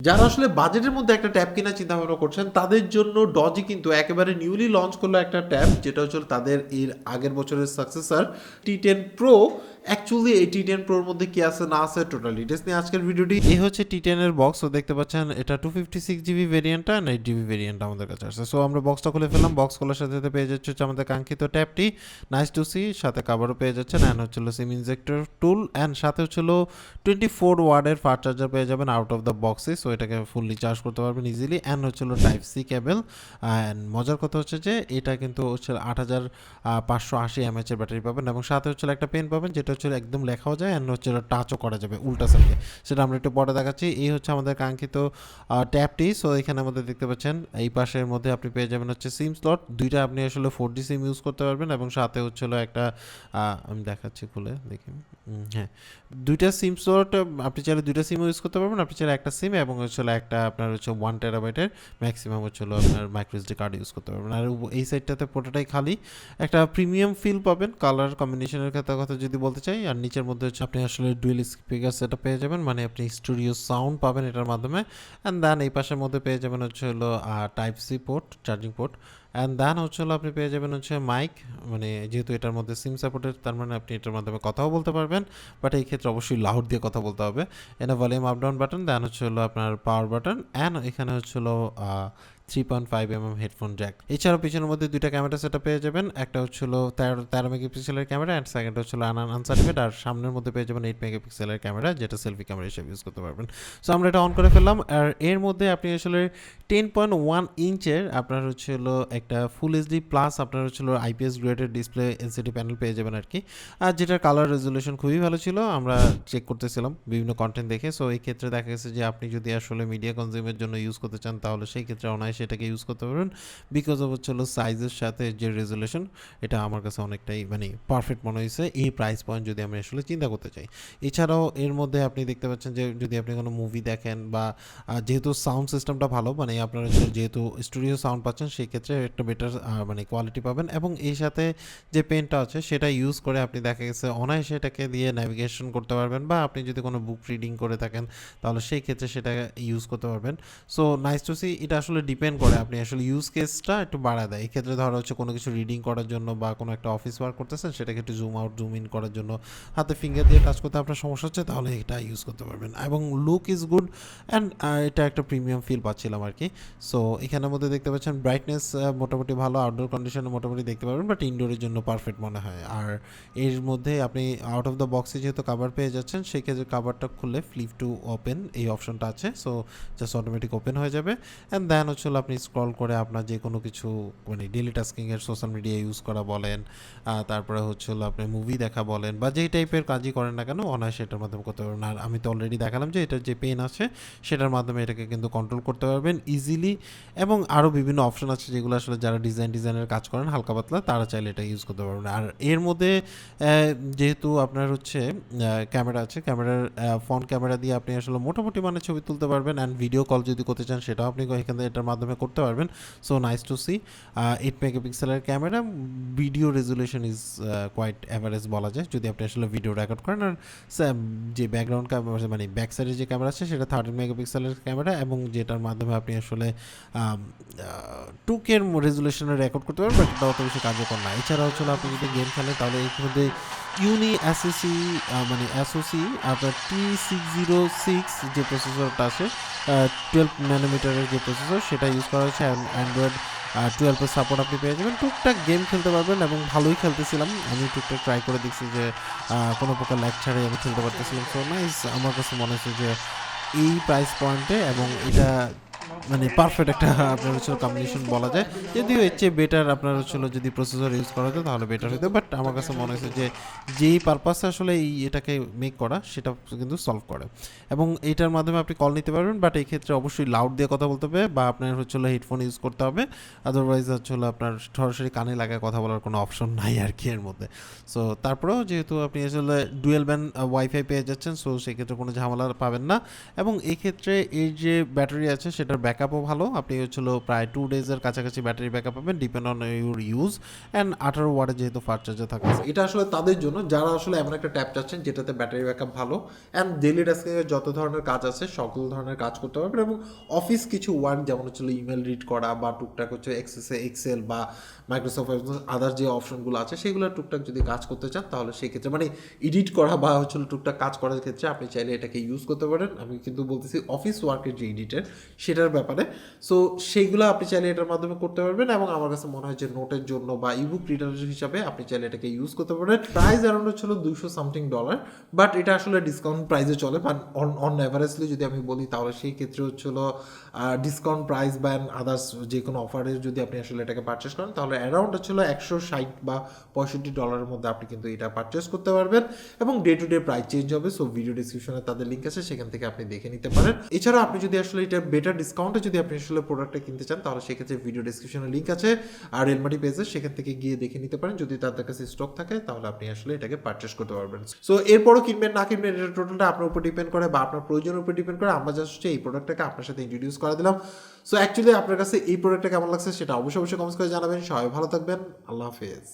যারা আসলে বাজেটের মধ্যে একটা ট্যাব কেনার চিন্তা ভাবনা করছেন তাদের জন্য ডজি কিন্তু একেবারে নিউলি লঞ্চ করলো একটা ট্যাব যেটা হচ্ছে তাদের এর আগের বছরের সাকসেসর T10 Pro। অ্যাকচুয়ালি এই T10 Proর মধ্যে কি আছে না আছে টোটাল ডিটেলস নিয়ে আজকের ভিডিওটি। এই হচ্ছে T10 এর বক্স, ও দেখতে পাচ্ছেন এটা 256GB ভেরিয়েন্টটা আর 8GB ভেরিয়েন্ট আমাদের কাছে আসছে। সো আমরা বক্সটা খুলে ফেললাম। বক্স খোলার সাথে সাথে পেয়ে যাচ্ছে হচ্ছে আমাদের কাঙ্ক্ষিত ট্যাবটি, নাইস টু সি, সাথে কাভারও পেয়ে যাচ্ছেন, অ্যান্ড হচ্ছিল সিম ইনজেক্টর টুল, অ্যান্ড সাথে হচ্ছিল 24 ওয়াটের ফাস্ট চার্জার পেয়ে যাবেন আউট অফ দ্য বক্সে। সো এটাকে ফুললি চার্জ করতে পারবেন ইজিলি, অ্যান্ড হচ্ছিল টাইপ সি কেবল। অ্যান্ড মজার কথা হচ্ছে যে এটা কিন্তু হচ্ছে 8580 mAh এর ব্যাটারি পাবেন, এবং সাথে হচ্ছে একটা পেন পাবেন যেটা হচ্ছে একদম লেখাও যায়, অ্যান্ড হচ্ছে টাচও করা যাবে উল্টা সাইডে। সেটা আমরা একটু পরে দেখাচ্ছি। এই হচ্ছে আমাদের কাঙ্ক্ষিত ট্যাবটি। সো এখানে আমাদের দেখতে পাচ্ছেন এই পাশের মধ্যে আপনি পেয়ে যাবেন হচ্ছে সিম স্লট দুইটা, আপনি আসলে 4G সিম ইউজ করতে পারবেন, এবং সাথে হচ্ছিল একটা আমি দেখাচ্ছি খুলে দেখি, হ্যাঁ, দুইটা সিম স্লট। আপনি চাইলে দুইটা সিমও ইউজ করতে পারবেন, আপনি চাইলে একটা সিম, এবং হচ্ছে একটা আপনার হচ্ছে 1 TB ম্যাক্সিমাম হচ্ছিল আপনার মাইক্রোএসডি কার্ড ইউজ করতে পারবেন। আর এই সাইডটাতে পুরোটাই খালি, একটা প্রিমিয়াম ফিল পাবেন কালার কম্বিনেশনের কথা যদি বলতে চাই। আর নিচের মধ্যে হচ্ছে আপনি আসলে ডুয়েল স্পিকার সেটা পেয়ে যাবেন, মানে আপনি স্টুডিও সাউন্ড পাবেন এটার মাধ্যমে। অ্যান্ড দেন এই পাশের মধ্যে পেয়ে যাবেন হচ্ছে হলো type C port, charging port. And then হচ্ছে হলো আপনি পেয়ে যাবেন হচ্ছে মাইক, মানে যেহেতু এটার মধ্যে সিম সাপোর্টেড তার মানে আপনি এটার মাধ্যমে কথাও বলতে পারবেন, বাট এই ক্ষেত্রে অবশ্যই লাউড দিয়ে কথা বলতে হবে। এটা ভলিউম আপ ডাউন বাটন, দেন হচ্ছে হলো আপনার পাওয়ার বাটন, অ্যান্ড এখানে হচ্ছে হলো 3.5mm হেডফোন জ্যাক। এছাড়াও পিছনের মধ্যে দুইটা ক্যামেরা সেটা পেয়ে যাবেন, একটা হচ্ছিল 13 মেগাপিক্সেলের ক্যামেরা, অ্যান্ড সেকেন্ড হচ্ছিল আনসার্টিফাইড। আর সামনের মধ্যে পেয়ে যাবেন 8 মেগাপিক্সেলের ক্যামেরা, যেটা সেলফি ক্যামেরা হিসেবে ইউজ করতে পারবেন। সো আমরা এটা অন করে ফেললাম। আর এর মধ্যে আপনি আসলে 10.1 ইঞ্চের আপনার হচ্ছিল একটা ফুল এইচডি প্লাস আপনার হচ্ছিল IPS graded display LCD panel পেয়ে যাবেন আর কি। আর যেটার কালার রেজলিউশন খুবই ভালো ছিল, আমরা চেক করতেছিলাম বিভিন্ন কন্টেন্ট দেখে। সো এই ক্ষেত্রে দেখা গেছে যে আপনি যদি আসলে মিডিয়া কনজিউমের জন্য ইউজ করতে চান তাহলে সেই ক্ষেত্রে অনায়াসে এটাকে ইউজ করতে পারবেন, বিকজ অফ হচ্ছিল সাইজের সাথে যে রেজলিউশন, এটা আমার কাছে অনেকটাই মানে পারফেক্ট মনে হয়েছে এই প্রাইস পয়েন্ট যদি আমি আসলে চিন্তা করতে চাই। এছাড়াও এর মধ্যে আপনি দেখতে পাচ্ছেন যে যদি আপনি কোনো মুভি দেখেন বা যেহেতু সাউন্ড সিস্টেমটা ভালো, মানে আপনারা যেহেতু স্টুডিও সাউন্ড পাচ্ছেন সেই ক্ষেত্রে একটা বেটার মানে কোয়ালিটি পাবেন, এবং এই সাথে যে পেনটা আছে সেটা ইউজ করে আপনি দেখা গেছে অনায়াসে এটাকে দিয়ে ন্যাভিগেশন করতে পারবেন, বা আপনি যদি কোনো বুক রিডিং করে থাকেন তাহলে সেই ক্ষেত্রে সেটা ইউজ করতে পারবেন। So nice to see. এটা আসলে ডিপেন্ড করে আপনি আসলে ইউজ কেসটা একটু বাড়া দেয়। এই ক্ষেত্রে ধরো হচ্ছে কোনো কিছু রিডিং করার জন্য বা কোনো একটা অফিস ওয়ার্ক করতেছেন সেটাকে একটু জুম আউট জুম ইন করার জন্য হাতে ফিঙ্গার দিয়ে টাচ করতে আপনার সমস্যা হচ্ছে, তাহলে এটা ইউজ করতে পারবেন, এবং লুক ইজ গুড, অ্যান্ড এটা একটা প্রিমিয়াম ফিল পাচ্ছিলাম আর কি। সো এখানের মধ্যে দেখতে পাচ্ছেন ব্রাইটনেস মোটামুটি ভালো, আউটডোর কন্ডিশনে মোটামুটি দেখতে পারবেন, বাট ইনডোরের জন্য পারফেক্ট মনে হয়। আর এর মধ্যে আপনি আউট অফ দ্য বক্সে যেহেতু কাভার পেয়ে যাচ্ছেন, সেই ক্ষেত্রে কাভারটা খুললে ফ্লিপ টু ওপেন এই অপশনটা আছে। সো জাস্ট অটোমেটিক ওপেন হয়ে যাবে, অ্যান্ড দেন হচ্ছে আপনি স্ক্রল করে আপনার যে কোনো কিছু মানে ডেলি টাস্কিংয়ের সোশ্যাল মিডিয়া ইউজ করা বলেন, তারপরে হচ্ছে আপনি মুভি দেখা বলেন, বা যেই টাইপের কাজই করেন না কেন অনায়াসে এটার মাধ্যমে করতে পারবেন। আর আমি তো অলরেডি দেখালাম যে এটার যে পেন আছে সেটার মাধ্যমে এটাকে কিন্তু কন্ট্রোল করতে পারবেন ইজিলি, এবং আরও বিভিন্ন অপশন আছে যেগুলো আসলে যারা ডিজাইনের কাজ করেন হালকা পাতলা তারা চাইলে এটা ইউজ করতে পারবেন। আর এর মধ্যে যেহেতু আপনার হচ্ছে ক্যামেরা আছে, ক্যামেরার ফ্রন্ট ক্যামেরা দিয়ে আপনি আসলে মোটামুটি মানে ছবি তুলতে পারবেন, অ্যান্ড ভিডিও কল যদি করতে চান সেটাও আপনি এখানে এটার মাধ্যমে করতে পারবেন। So nice to see. 8 মেগাপিক্সেলের camera, video resolution is quite average বলা যায় যদি আপনি আসলে ভিডিও রেকর্ড করেন। আর যে ব্যাকগ্রাউন্ড ক্যামেরা মানে ব্যাক সাইডে যে ক্যামেরা আছে সেটা 13 মেগাপিক্সেলের ক্যামেরা, এবং যেটার মাধ্যমে আপনি আসলে 2K রেজুলেশনে রেকর্ড করতে পারবেন, বাট এটা অত বেশি কার্যকর না। এছাড়া হচ্ছে আপনি যদি গেম খেলেন তাহলে এর মধ্যে এসওসি আপনার T606 যে প্রসেসরটা আছে 12 ন্যানোমিটারের যে প্রসেসর সেটা ইউজ করা হয়েছে, অ্যান্ড্রয়েড 12 এর সাপোর্ট আপনি পেয়ে যাবেন। টুকটাক গেম খেলতে পারবেন, এবং ভালোই খেলতেছিলাম আমি, টুকটাক ট্রাই করে দেখছি যে কোনো প্রকার ল্যাগ ছাড়াই আমি খেলতে পারতেছিলাম। সো নাইস, আমার কাছে মনে হচ্ছে যে এই প্রাইস পয়েন্টে এবং এটা মানে পারফেক্ট একটা আপনার হচ্ছে কম্বিনেশন বলা যায়। যদিও এর চেয়ে বেটার আপনার হচ্ছিল যদি প্রসেসর ইউজ করা হতো তাহলে বেটার হতো, বাট আমার কাছে মনে হয়েছে যে যেই পারপাসে আসলে এটাকে মেক করা সেটা কিন্তু সলভ করে, এবং এইটার মাধ্যমে আপনি কল নিতে পারবেন, বাট এই ক্ষেত্রে অবশ্যই লাউড দিয়ে কথা বলতে হবে বা আপনার হচ্ছিল হেডফোন ইউজ করতে হবে, আদারওয়াইজ হচ্ছিল আপনার সরাসরি কানে লাগায় কথা বলার কোনো অপশন নাই আর কি এর মধ্যে। সো তারপরেও যেহেতু আপনি আসলে ডুয়েল ব্যান্ড ওয়াইফাই পেয়ে যাচ্ছেন, সো সেক্ষেত্রে কোনো ঝামেলা পাবেন না, এবং এই ক্ষেত্রে এই যে ব্যাটারি আছে সেটার এটার ব্যাকআপও ভালো, আপনি হচ্ছিল প্রায় 2 ডেজের কাছাকাছি ব্যাটারি ব্যাকআপ পাবেন depend on your use, and 18 ওয়াটের যেহেতু ফাস্ট চার্জার থাকে। এটা আসলে তাদের জন্য যারা আসলে এমন একটা ট্যাব চাচ্ছেন যেটাতে ব্যাটারি ব্যাকআপ ভালো অ্যান্ড ডেইলি টাস্কে যত ধরনের কাজ আছে সকল ধরনের কাজ করতে পারবেন, এবং অফিস কিছু ওয়ার্ক যেমন হচ্ছিল ইমেল রিড করা বা টুকটাক হচ্ছে এক্সেল বা মাইক্রোসফট আদার যে অপশনগুলো আছে সেগুলো টুকটাক যদি কাজ করতে চান তাহলে সেই ক্ষেত্রে মানে এডিট করা বা হচ্ছিল টুকটাক কাজ করার ক্ষেত্রে আপনি চাইলে এটাকে ইউজ করতে পারেন। আমি কিন্তু বলতেছি অফিস ওয়ার্কের যে এডিটের সেটার ব্যাপারে, সো সেইগুলো আপনি চাইলে এটার মাধ্যমে করতে পারবেন, এবং আমার কাছে মনে হয় যে নোটের জন্য বা ইবুক রিডার হিসাবে আপনি চাইলে এটাকে ইউজ করতে পারেন। প্রাইস অ্যারাউন্ড হচ্ছিল $200 বাট এটা আসলে ডিসকাউন্ট প্রাইসে চলে, বাট অন অ্যাভারেজলি যদি আমি বলি তাহলে সেই ক্ষেত্রে হচ্ছিল ডিসকাউন্ট প্রাইস বা আদার্স যে কোনো অফারে যদি আপনি আসলে এটাকে পারচেস করেন তাহলে অ্যারাউন্ড হচ্ছিল $160 বা $65 মধ্যে আপনি কিন্তু এটা পারচেস করতে পারবেন, এবং day to day price change হবে। সো ভিডিও ডিসক্রিপশনে তাদের লিঙ্ক আছে, সেখান থেকে আপনি দেখে নিতে পারেন। এছাড়া আপনি যদি আসলে এটা বেটার ডিসকাউন্টে যদি আপনি আসলে প্রোডাক্টটা কিনতে চান তাহলে সেক্ষেত্রে ভিডিও ডিসক্রিপশনে লিঙ্ক আছে আর রেলমাটি পেজে, সেখান থেকে গিয়ে দেখে নিতে পারেন। যদি তাদের কাছে স্টক থাকে তাহলে আপনি আসলে এটাকে পারচেস করতে পারবেন। সো এরপরও কিনবেন না কিনবেন এটা টোটালটা আপনার উপর ডিপেন্ড করে বা আপনার প্রয়োজনের উপর ডিপেন্ড করে। আমরা জাস্ট এই প্রোডাক্টটাকে আপনার সাথে ইন্ট্রোডিউস করে দিলাম। সো অ্যাকচুয়ালি আপনার কাছে এই প্রোডাক্টটা কেমন লাগছে সেটা অবশ্যই কমেন্টস করে জানাবেন। সবাই ভালো থাকবেন, আল্লাহ হাফেজ।